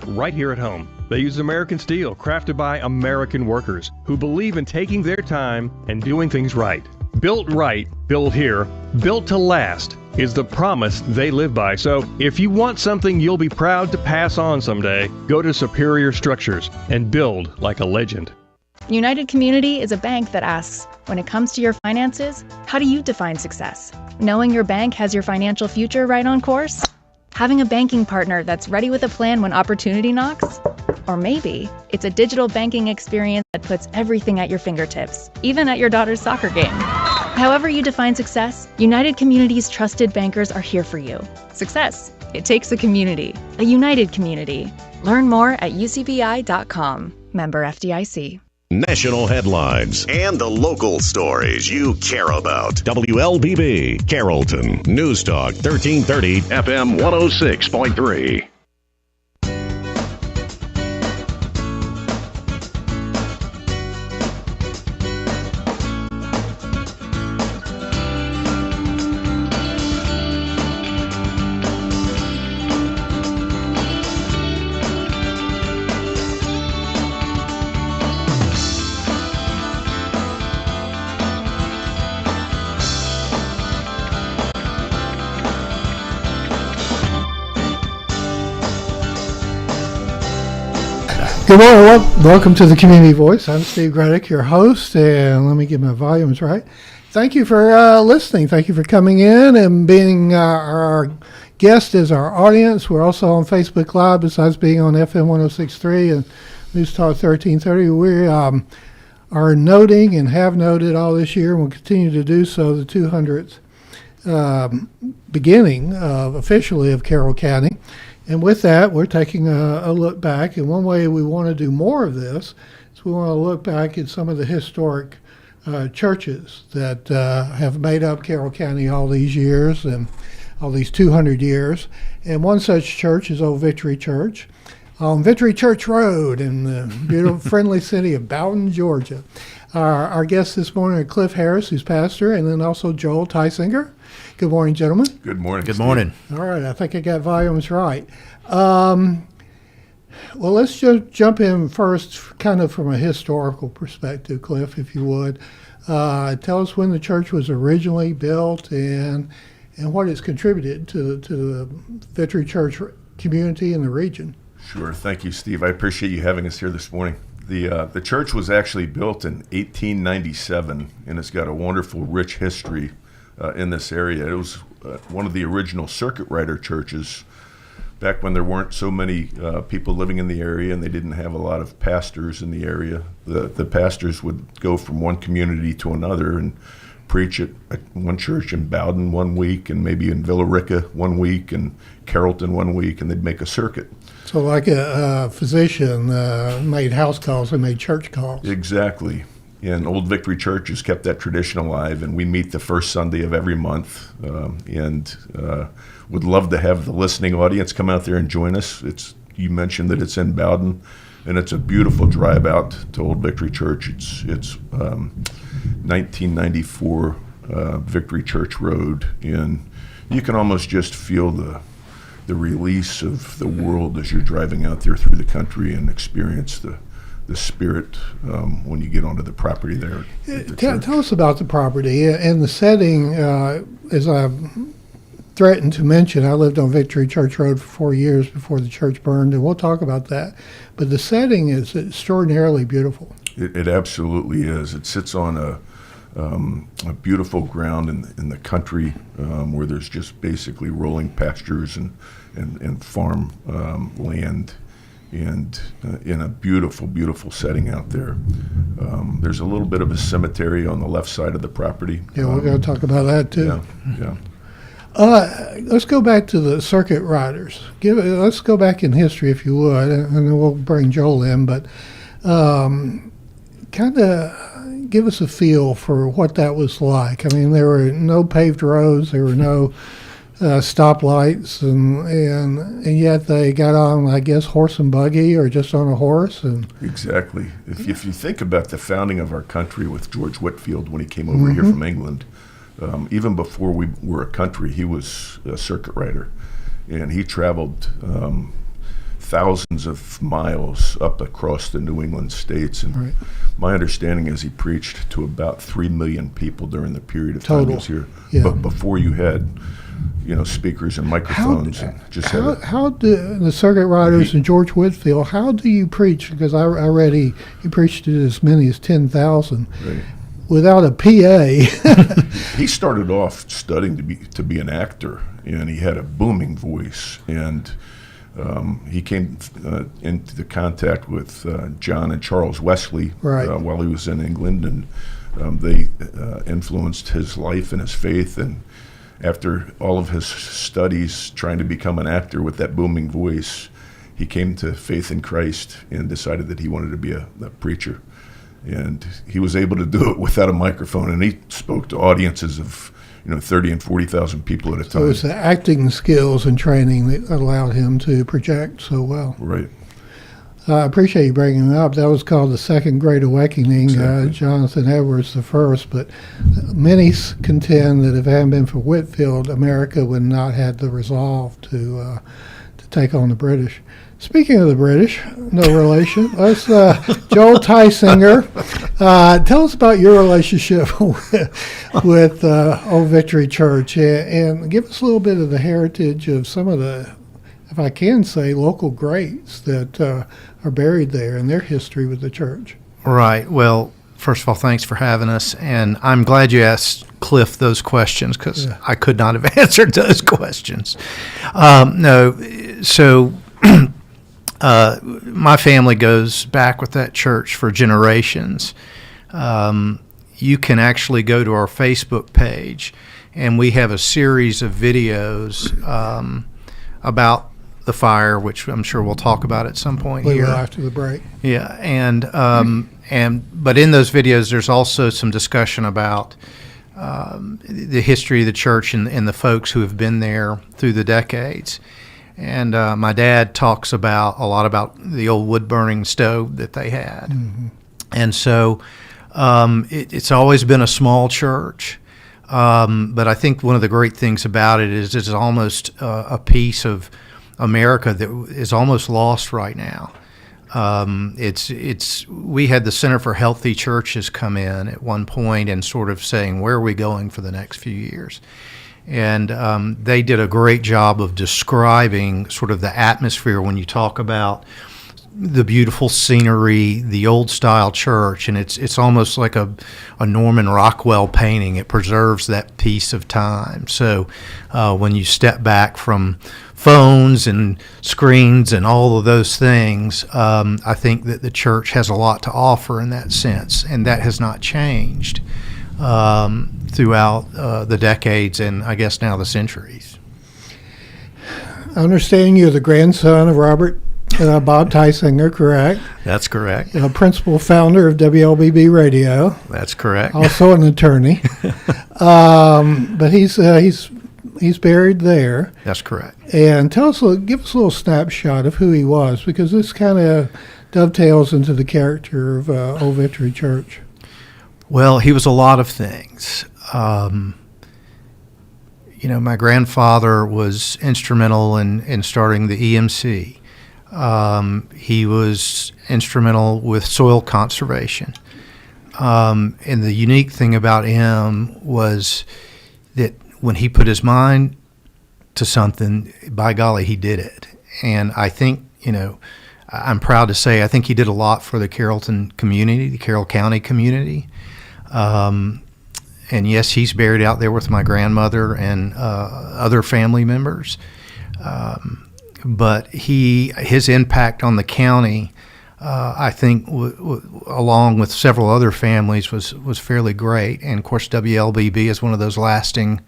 right here at home. They use American steel crafted by American workers who believe in taking their time and doing things right. Built right, built here, built to last is the promise they live by. So if you want something you'll be proud to pass on someday, go to Superior Structures and build like a legend. United Community is a bank that asks, when it comes to your finances, how do you define success? Knowing your bank has your financial future right on course? Having a banking partner that's ready with a plan when opportunity knocks? Or maybe it's a digital banking experience that puts everything at your fingertips, even at your daughter's soccer game. However you define success, United Community's trusted bankers are here for you. Success. It takes a community, a united community. Learn more at ucbi.com. Member FDIC. National headlines and the local stories you care about. WLBB, Carrollton, News Talk 1330, FM 106.3. Good morning. Welcome to the Community Voice. I'm Steve Gredick, your host, and let me get my volumes right. Thank you for listening. Thank you for coming in and being our guest as our audience. We're also on Facebook Live, besides being on FM 106.3 and News Talk 1330. We are noting and have noted all this year and will continue to do so the 200th beginning officially of Carroll County. And with that, we're taking a look back. And one way we want to do more of this is we want to look back at some of the historic churches that have made up Carroll County all these years and all these 200 years. And one such church is Old Victory Church on Victory Church Road in the beautiful, friendly city of Bowden, Georgia. Our guests this morning are Cliff Harris, who's pastor, and then also Joel Tisinger. Good morning, gentlemen. Good morning. Good morning. All right, I think I got volumes right. Well, let's just jump in first, kind of from a historical perspective, Cliff, if you would. Tell us when the church was originally built and what it's contributed to the Victory Church community and the region. Sure. Thank you, Steve. I appreciate you having us here this morning. The church was actually built in 1897, and it's got a wonderful, rich history in this area. It was one of the original circuit rider churches back when there weren't so many people living in the area and they didn't have a lot of pastors in the area. The pastors would go from one community to another and preach at one church in Bowden one week and maybe in Villa Rica one week and Carrollton one week, and they'd make a circuit. So like a physician made house calls and made church calls. Exactly. And Old Victory Church has kept that tradition alive, and we meet the first Sunday of every month, and would love to have the listening audience come out there and join us. You mentioned that it's in Bowden, and it's a beautiful drive out to Old Victory Church. It's 1994 Victory Church Road, and you can almost just feel the release of the world as you're driving out there through the country and experience the spirit when you get onto the property there. Tell us about the property and the setting. As I threatened to mention, I lived on Victory Church Road for 4 years before the church burned, and we'll talk about that. But the setting is extraordinarily beautiful. It absolutely is. It sits on a beautiful ground in the country where there's just basically rolling pastures and farm land. And in a beautiful, beautiful setting out there. There's a little bit of a cemetery on the left side of the property. Yeah, we're going to talk about that too. Yeah. Let's go back to the circuit riders. Let's go back in history, if you would, and then we'll bring Joel in. But kind of give us a feel for what that was like. I mean, there were no paved roads. There were no stoplights, and yet they got on, I guess, horse and buggy or just on a horse. And exactly. If you think about the founding of our country with George Whitefield when he came over here from England, even before we were a country, he was a circuit rider, and he traveled thousands of miles up across the New England states. And Right. my understanding is he preached to about 3 million people during the period of time Total. he was here. Yeah. But before you had, speakers and microphones, and just had a, How do the circuit riders and George Whitfield, how do you preach? Because I read he preached to as many as 10,000 right. without a PA. He started off studying to be an actor, and he had a booming voice. And he came into contact with John and Charles Wesley Right. While he was in England, and they influenced his life and his faith. And after all of his studies trying to become an actor with that booming voice, he came to faith in Christ and decided that he wanted to be a preacher. And he was able to do it without a microphone, and he spoke to audiences of 30 and 40,000 people at a So time. it was the acting skills and training that allowed him to project so well. Right. I appreciate you bringing it up. That was called the Second Great Awakening, Exactly. Jonathan Edwards the first. But many contend that if it hadn't been for Whitfield, America would not have the resolve to take on the British. Speaking of the British, no relation. Let's Joel Tisinger. Tell us about your relationship with Old Victory Church, and give us a little bit of the heritage of some of the, if I can say, local greats that are buried there and their history with the church. Right. Well, first of all, thanks for having us, and I'm glad you asked Cliff those questions because I could not have answered those questions. My family goes back with that church for generations. You can actually go to our Facebook page, and we have a series of videos about the fire, which I'm sure we'll talk about at some point We here. will after the break. Yeah, but in those videos, there's also some discussion about the history of the church and the folks who have been there through the decades. And my dad talks a lot about the old wood burning stove that they had. Mm-hmm. And so it's always been a small church. But I think one of the great things about it is it's almost a piece of America that is almost lost right now. We had the Center for Healthy Churches come in at one point and sort of saying, where are we going for the next few years? And they did a great job of describing sort of the atmosphere when you talk about the beautiful scenery, the old style church, and it's almost like a Norman Rockwell painting. It preserves that piece of time. So when you step back from phones and screens and all of those things, I think that the church has a lot to offer in that sense, and that has not changed throughout the decades and I guess now the centuries. I understand you're the grandson of Robert Bob Tisinger, correct? That's correct. Principal founder of WLBB Radio. That's correct. Also an attorney. But he's buried there. That's correct. And give us a little snapshot of who he was, because this kind of dovetails into the character of Old Victory Church. Well, he was a lot of things. My grandfather was instrumental in starting the EMC. He was instrumental with soil conservation. And the unique thing about him was that when he put his mind to something, by golly, he did it. And I think, I'm proud to say, I think he did a lot for the Carrollton community, the Carroll County community. And yes, he's buried out there with my grandmother and other family members. But his impact on the county, I think, along with several other families, was fairly great. And of course, WLBB is one of those lasting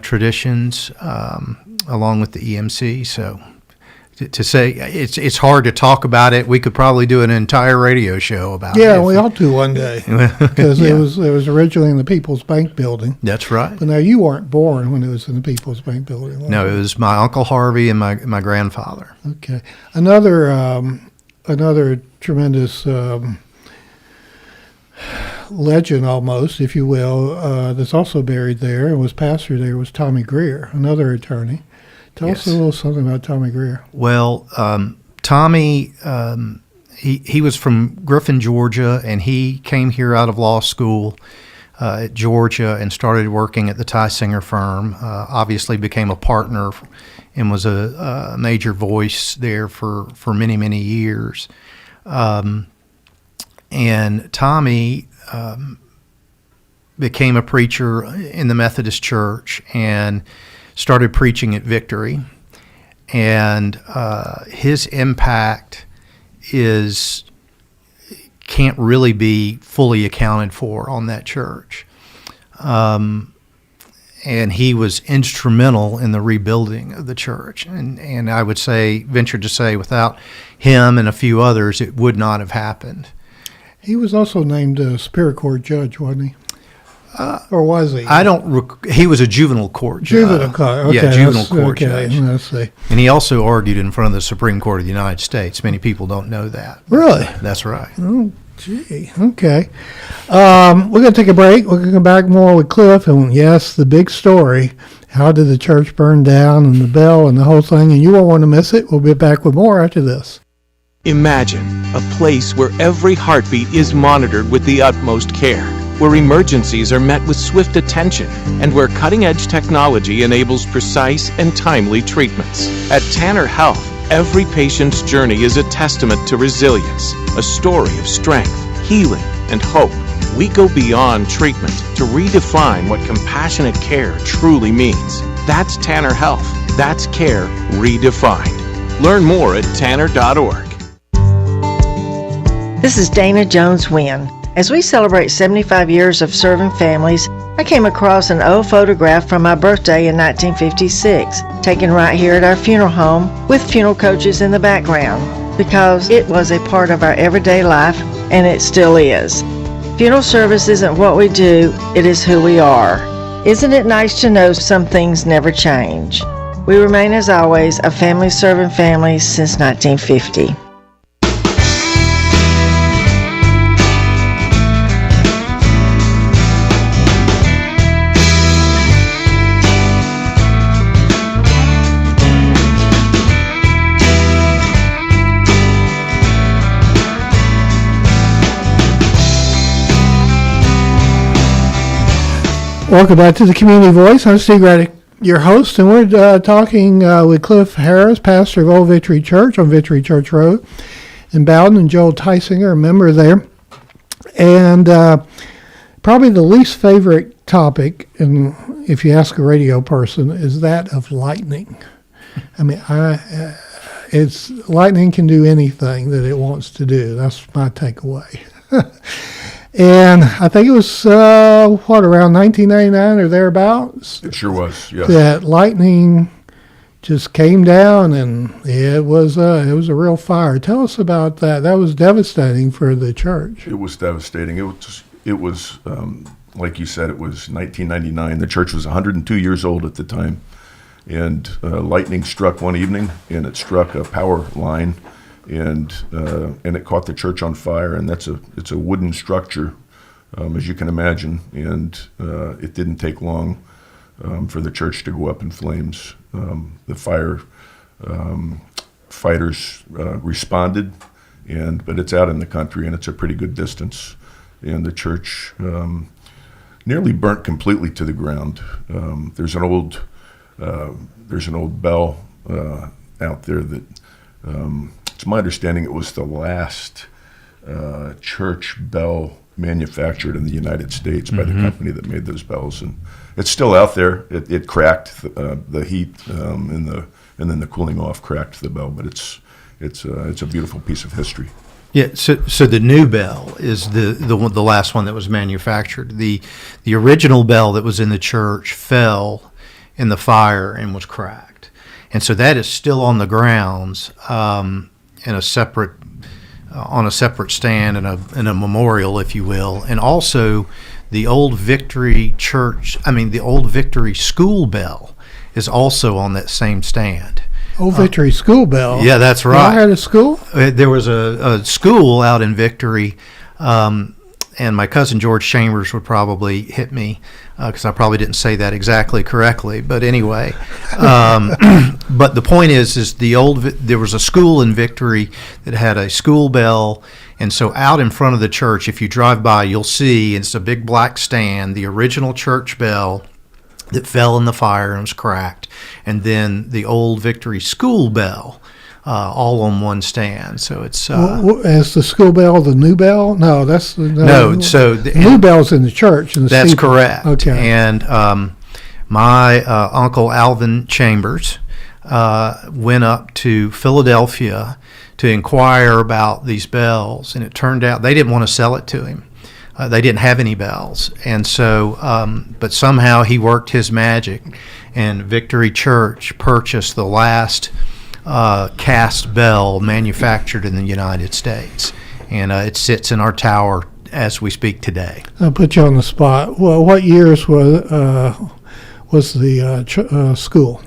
traditions, along with the EMC. So, to say it's hard to talk about it. We could probably do an entire radio show about it. Yeah, we ought to one day, because Yeah. it was originally in the People's Bank building. That's right. But now you weren't born when it was in the People's Bank building. No, it was my Uncle Harvey and my grandfather. Okay, another tremendous legend, almost, if you will, that's also buried there and was pastor there was Tommy Greer, another attorney. Tell us a little something about Tommy Greer. Well, Tommy, he was from Griffin, Georgia, and he came here out of law school at Georgia and started working at the Tisinger firm. Obviously became a partner and was a major voice there for many, many years. And Tommy became a preacher in the Methodist Church and started preaching at Victory. And his impact can't really be fully accounted for on that church. And he was instrumental in the rebuilding of the church. And I would venture to say, without him and a few others, it would not have happened. He was also named a Superior Court judge, wasn't he? Or was he? He was a juvenile court judge. Juvenile court, okay. Yeah, juvenile court okay, judge. Let's see. And he also argued in front of the Supreme Court of the United States. Many people don't know that. Really? That's right. Oh, gee. Okay. We're going to take a break. We're going to come back more with Cliff. And yes, the big story. How did the church burn down and the bell and the whole thing? And you won't want to miss it. We'll be back with more after this. Imagine a place where every heartbeat is monitored with the utmost care, where emergencies are met with swift attention, and where cutting-edge technology enables precise and timely treatments. At Tanner Health, every patient's journey is a testament to resilience, a story of strength, healing, and hope. We go beyond treatment to redefine what compassionate care truly means. That's Tanner Health. That's care redefined. Learn more at tanner.org. This is Dana Jones-Wynn. As we celebrate 75 years of serving families, I came across an old photograph from my birthday in 1956, taken right here at our funeral home with funeral coaches in the background, because it was a part of our everyday life, and it still is. Funeral service isn't what we do, it is who we are. Isn't it nice to know some things never change? We remain, as always, a family serving families since 1950. Welcome back to the Community Voice. I'm Steve Raddick, your host, and we're talking with Cliff Harris, pastor of Old Victory Church on Victory Church Road in Bowden, and Joel Tisinger, a member there. And probably the least favorite topic, and if you ask a radio person, is that of lightning. I mean, lightning can do anything that it wants to do. That's my takeaway. And I think it was, around 1999 or thereabouts? It sure was, yes. That lightning just came down, and it was a real fire. Tell us about that. That was devastating for the church. It was devastating. It was like you said, it was 1999. The church was 102 years old at the time. And lightning struck one evening, and it struck a power line. And it caught the church on fire, and it's a wooden structure, as you can imagine, and it didn't take long for the church to go up in flames. The fire fighters responded, but it's out in the country, and it's a pretty good distance, and the church nearly burnt completely to the ground. There's an old bell out there that. It's my understanding it was the last church bell manufactured in the United States by the company that made those bells, and it's still out there. It cracked the heat, and then the cooling off cracked the bell, but it's a beautiful piece of history. Yeah, so the new bell is the last one that was manufactured. The original bell that was in the church fell in the fire and was cracked, and so that is still on the grounds. On a separate stand in a memorial, if you will, and also the Old Victory School bell is also on that same stand. Old Victory School bell. Yeah, that's right. Y'all had a school? There was a school out in Victory, and and my cousin George Chambers would probably hit me because I probably didn't say that exactly correctly. But anyway, but the point is there was a school in Victory that had a school bell. And so out in front of the church, if you drive by, you'll see it's a big black stand, the original church bell that fell in the fire and was cracked, and then the old Victory school bell, all on one stand. So it's as the school bell, the new bell? No, that's no. So the new bell's in the church. That's correct. Okay. And my uncle Alvin Chambers went up to Philadelphia to inquire about these bells, and it turned out they didn't want to sell it to him. They didn't have any bells, and so but somehow he worked his magic, and Victory Church purchased the last cast bell manufactured in the United States, and it sits in our tower as we speak today. I'll put you on the spot. Well, what years was the school?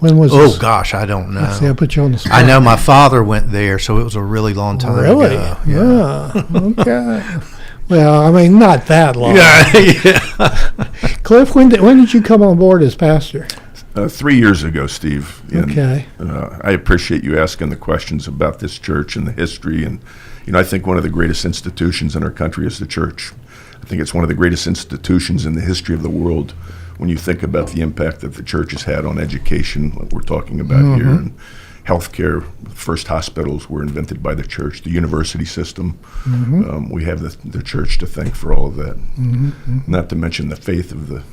When was Oh this? gosh, I don't know. See, I put you on the spot. I know my father went there, so it was a really long time really? ago. Yeah. Okay. Well, I mean, not that long. Yeah. Cliff, when did you come on board as pastor? 3 years ago, Steve. And, Okay. I appreciate you asking the questions about this church and the history. And, I think one of the greatest institutions in our country is the church. I think it's one of the greatest institutions in the history of the world when you think about the impact that the church has had on education, what we're talking about here, and healthcare. First hospitals were invented by the church, the university system. We have the church to thank for all of that. Not to mention the faith of the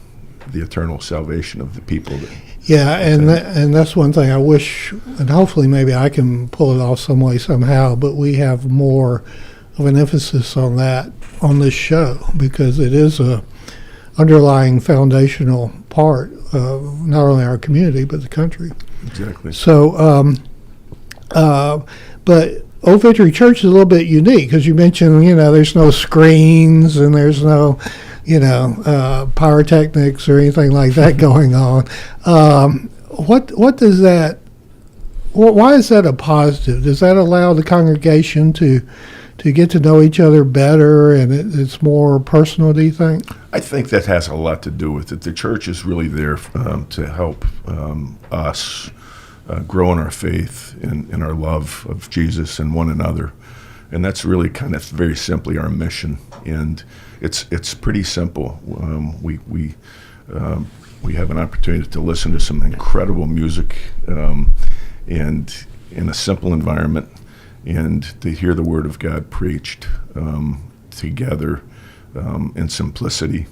eternal salvation of the people. And that's one thing I wish, and hopefully maybe I can pull it off some way somehow, but we have more of an emphasis on that on this show, because it is a underlying foundational part of not only our community but the country. Exactly. So, but Old Victory Church is a little bit unique because you mentioned, there's no screens and there's no, pyrotechnics or anything like that going on. What does that? Why is that a positive? Does that allow the congregation to get to know each other better, and it's more personal, do you think? I think that has a lot to do with it. The church is really there to help us grow in our faith and our love of Jesus and one another. And that's really kind of very simply our mission. And it's pretty simple. We have an opportunity to listen to some incredible music and in a simple environment, and to hear the Word of God preached together in simplicity.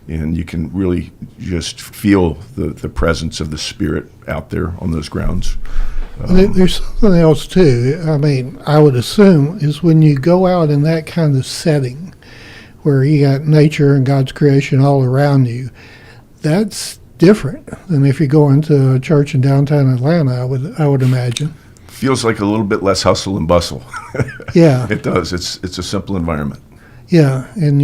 And you can really just feel the presence of the Spirit out there on those grounds. There's something else, too. I mean, I would assume is when you go out in that kind of setting where you got nature and God's creation all around you, that's different than if you go into a church in downtown Atlanta, I would imagine. Feels like a little bit less hustle and bustle. Yeah. It does. It's a simple environment. Yeah, and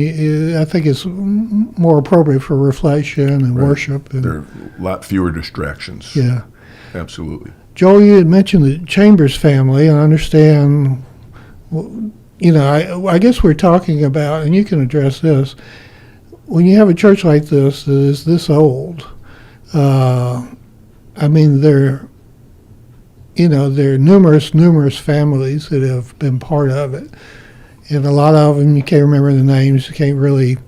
I think it's more appropriate for reflection and worship. And, there are a lot fewer distractions. Yeah. Absolutely. Joel, you had mentioned the Chambers family, and I understand, I guess we're talking about, and you can address this, when you have a church like this that is this old, there are numerous families that have been part of it. And a lot of them, you can't remember the names, you can't really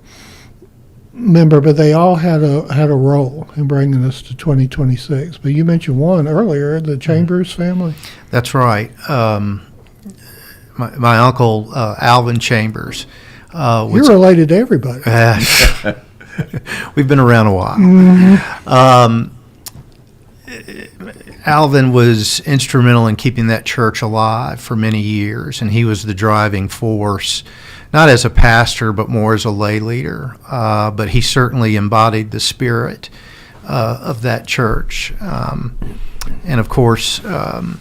remember, but they all had a role in bringing us to 2026. But you mentioned one earlier, the Chambers family. That's right. My uncle, Alvin Chambers. You're related to everybody. We've been around a while. Mm-hmm. Alvin was instrumental in keeping that church alive for many years, and he was the driving force, not as a pastor, but more as a lay leader. But he certainly embodied the spirit of that church. And of course,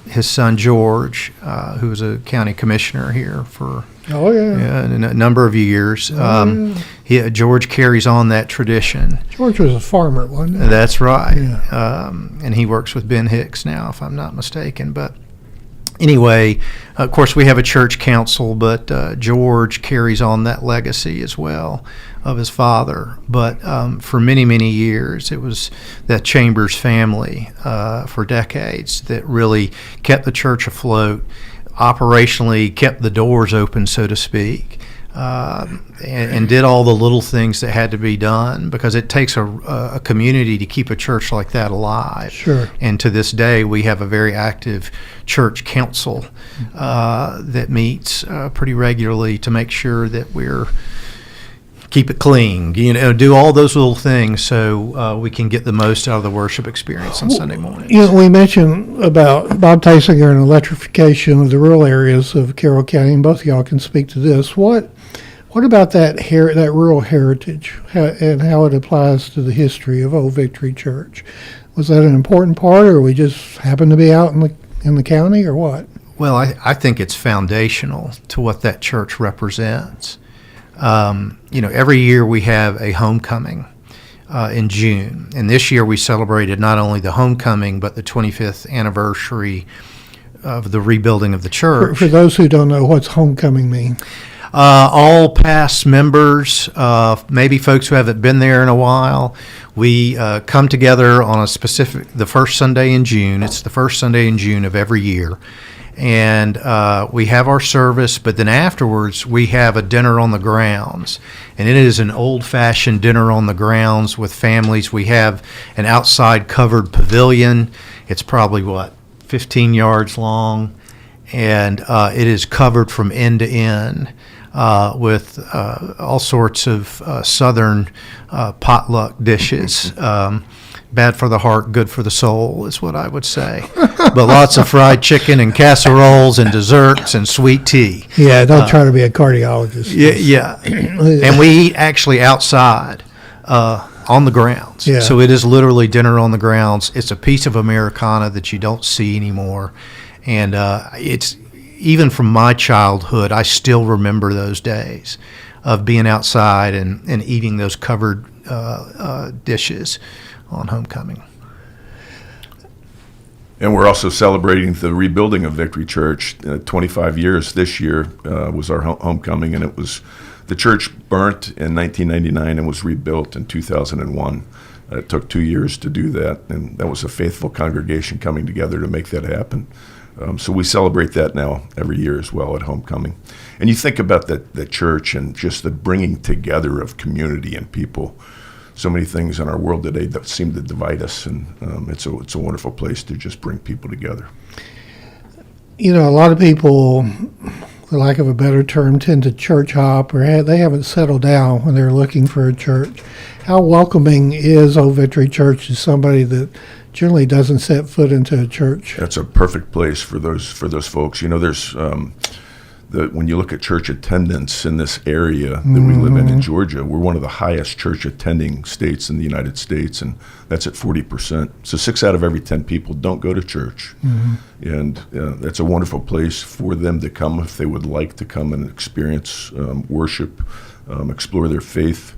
his son George, who was a county commissioner here for a number of years. George carries on that tradition. George was a farmer, wasn't he? That's right. Yeah. And he works with Ben Hicks now, if I'm not mistaken. But Anyway, of course, we have a church council, but George carries on that legacy as well of his father. But for many, many years, it was that Chambers family for decades that really kept the church afloat, operationally kept the doors open, so to speak, and did all the little things that had to be done, because it takes a community to keep a church like that alive. Sure. And to this day, we have a very active church council that meets pretty regularly to make sure that we're keep it clean, do all those little things so we can get the most out of the worship experience on Sunday mornings. We mentioned about Bob Tisinger and electrification of the rural areas of Carroll County, and both of y'all can speak to this. What about that rural heritage and how it applies to the history of Old Victory Church? Was that an important part, or we just happened to be out in the county, or what? Well, I think it's foundational to what that church represents. Every year we have a homecoming in June, and this year we celebrated not only the homecoming but the 25th anniversary of the rebuilding of the church. For those who don't know, what's homecoming mean? All past members, maybe folks who haven't been there in a while, we come together on the first Sunday in June. It's the first Sunday in June of every year. And we have our service, but then afterwards we have a dinner on the grounds. And it is an old-fashioned dinner on the grounds with families. We have an outside covered pavilion. It's probably, 15 yards long. And it is covered from end to end with all sorts of southern potluck dishes. Bad for the heart, good for the soul is what I would say. But lots of fried chicken and casseroles and desserts and sweet tea. Yeah, don't try to be a cardiologist. Yeah. And we eat actually outside on the grounds. Yeah. So it is literally dinner on the grounds. It's a piece of Americana that you don't see anymore. And it's even from my childhood, I still remember those days of being outside and eating those covered dishes on homecoming. And we're also celebrating the rebuilding of Victory Church. 25 years this year was our homecoming, and the church burnt in 1999 and was rebuilt in 2001. It took 2 years to do that, and that was a faithful congregation coming together to make that happen. So we celebrate that now every year as well at homecoming. And you think about the church and just the bringing together of community and people. So many things in our world today that seem to divide us, and it's a wonderful place to just bring people together. A lot of people, for lack of a better term, tend to church hop, or they haven't settled down when they're looking for a church. How welcoming is Old Victory Church to somebody that generally doesn't set foot into a church? That's a perfect place for those folks. There's when you look at church attendance in this area that we live in Georgia, we're one of the highest church attending states in the United States, and that's at 40%. So 6 out of every 10 people don't go to church. And that's a wonderful place for them to come if they would like to come and experience worship, explore their faith.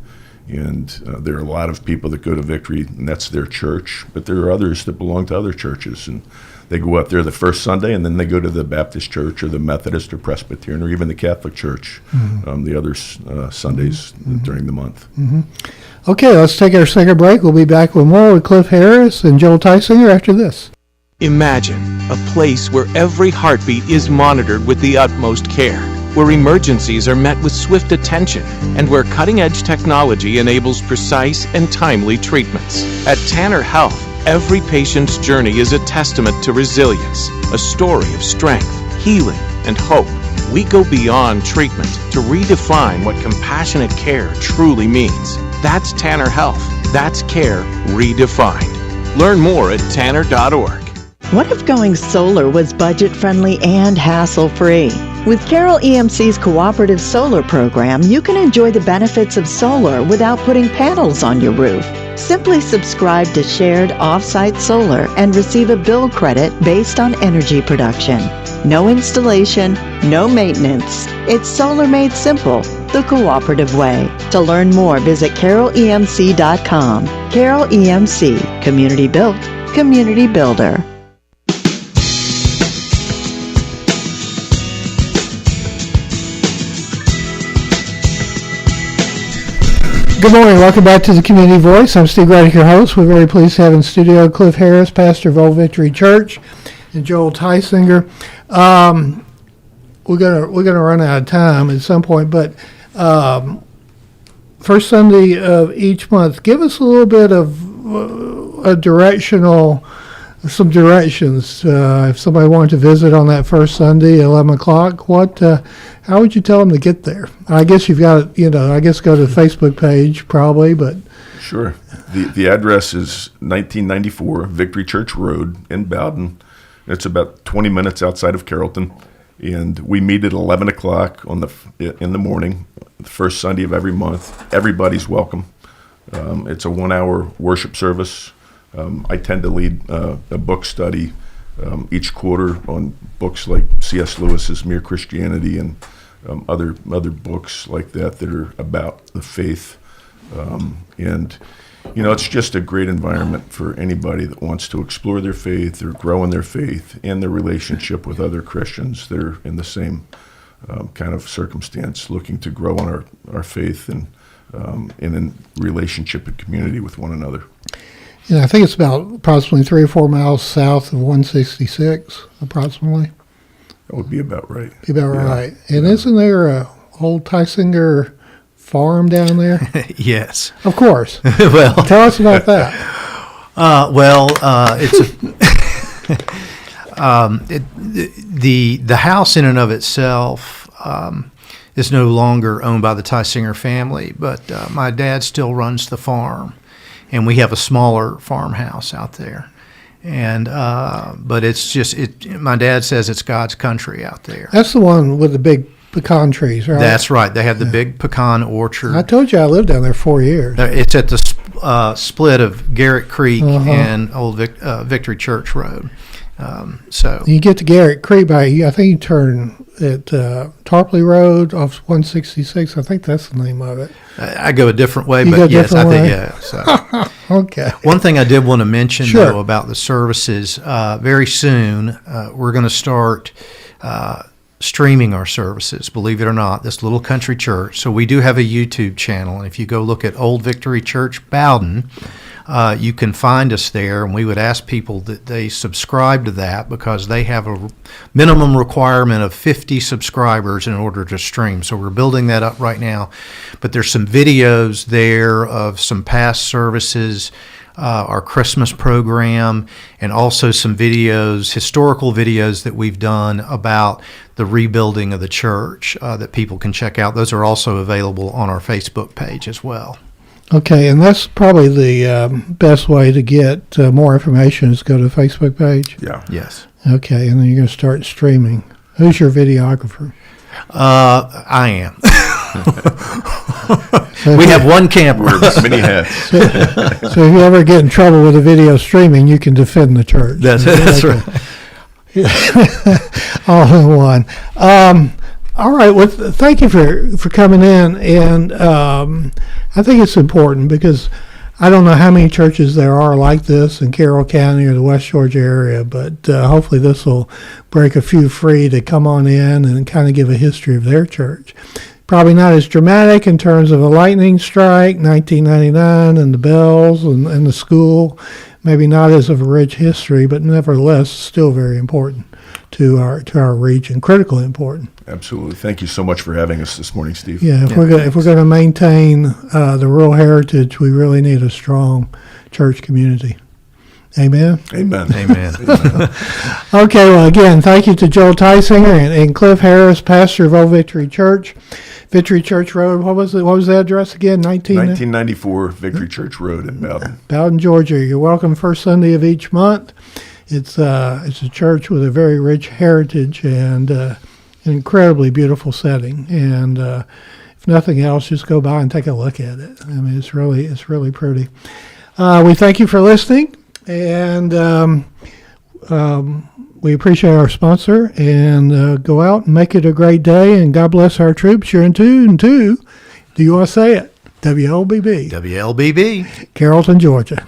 And there are a lot of people that go to Victory, and that's their church. But there are others that belong to other churches, and they go up there the first Sunday, and then they go to the Baptist church or the Methodist or Presbyterian or even the Catholic church the other Sundays during the month. Okay, let's take our second break. We'll be back with more with Cliff Harris and Joel Tisinger after this. Imagine a place where every heartbeat is monitored with the utmost care, where emergencies are met with swift attention, and where cutting-edge technology enables precise and timely treatments. At Tanner Health, every patient's journey is a testament to resilience, a story of strength, healing, and hope. We go beyond treatment to redefine what compassionate care truly means. That's Tanner Health. That's care redefined. Learn more at tanner.org. What if going solar was budget-friendly and hassle-free? With Carroll EMC's cooperative solar program, you can enjoy the benefits of solar without putting panels on your roof. Simply subscribe to shared off-site solar and receive a bill credit based on energy production. No installation, no maintenance. It's solar made simple, the cooperative way. To learn more, visit carrollemc.com. Carroll EMC, community built, community builder. Good morning. Welcome back to the Community Voice. I'm Steve Reddick, your host. We're very pleased to have in studio Cliff Harris, pastor of Old Victory Church, and Joel Tisinger. We're gonna run out of time at some point, but first Sunday of each month, give us a little bit of some directions. If somebody wanted to visit on that first Sunday, 11 o'clock, how would you tell them to get there? I guess you've got, go to the Facebook page probably, but. Sure. The address is 1994 Victory Church Road in Bowden. It's about 20 minutes outside of Carrollton. And we meet at 11 o'clock in the morning, the first Sunday of every month. Everybody's welcome. It's a 1-hour worship service. I tend to lead a book study each quarter on books like C.S. Lewis's Mere Christianity and other books like that are about the faith. And it's just a great environment for anybody that wants to explore their faith or grow in their faith and their relationship with other Christians that are in the same kind of circumstance, looking to grow in our faith and in relationship and community with one another. I think it's about approximately 3 or 4 miles south of 166, approximately. That would be about right. Right. And isn't there a old Tisinger farm down there? Yes. Of course. Well, tell us about that. The house in and of itself is no longer owned by the Tisinger family, but my dad still runs the farm, and we have a smaller farmhouse out there. And but it's just my dad says it's God's country out there. That's the one with the big pecan trees, right? That's right. They have the big pecan orchard. I told you I lived down there 4 years. It's at the split of Garrett Creek and Old Victory Church Road. So you get to Garrett Creek I think you turn at Tarpley Road off 166. I think that's the name of it. I go a different way, but yes, I think yeah. So. Okay. One thing I did want to mention though about the services, very soon we're going to start streaming our services, believe it or not, this little country church. So we do have a YouTube channel, and if you go look at Old Victory Church Bowden, you can find us there, and we would ask people that they subscribe to that because they have a minimum requirement of 50 subscribers in order to stream. So we're building that up right now. But there's some videos there of some past services, our Christmas program, and also some videos, historical videos that we've done about the rebuilding of the church that people can check out. Those are also available on our Facebook page as well. Okay, and that's probably the best way to get more information is go to the Facebook page? Yeah. Yes. Okay, and then you're going to start streaming. Who's your videographer? I am. We have one camera. Many hats. So if you ever get in trouble with a video streaming, you can defend the church. That's right. All in one. All right. Well, thank you for coming in, and I think it's important because I don't know how many churches there are like this in Carroll County or the West Georgia area, but hopefully this will break a few free to come on in and kind of give a history of their church. Probably not as dramatic in terms of a lightning strike, 1999, and the bells and the school. Maybe not as of a rich history, but nevertheless still very important to our region, critically important. Absolutely. Thank you so much for having us this morning, Steve. Yeah, if we're going to maintain the rural heritage, we really need a strong church community. Amen? Amen. Amen. Okay, well, again, thank you to Joel Tisinger and Cliff Harris, pastor of Old Victory Church, Victory Church Road. What was the address again? 1994 Victory Church Road in Bowden. Bowden, Georgia. You're welcome first Sunday of each month. It's a church with a very rich heritage and an incredibly beautiful setting. And if nothing else, just go by and take a look at it. I mean, it's really pretty. We thank you for listening, and we appreciate our sponsor. And go out and make it a great day. And God bless our troops. You're in tune too. Do you want to say it? WLBB. WLBB. Carrollton, Georgia.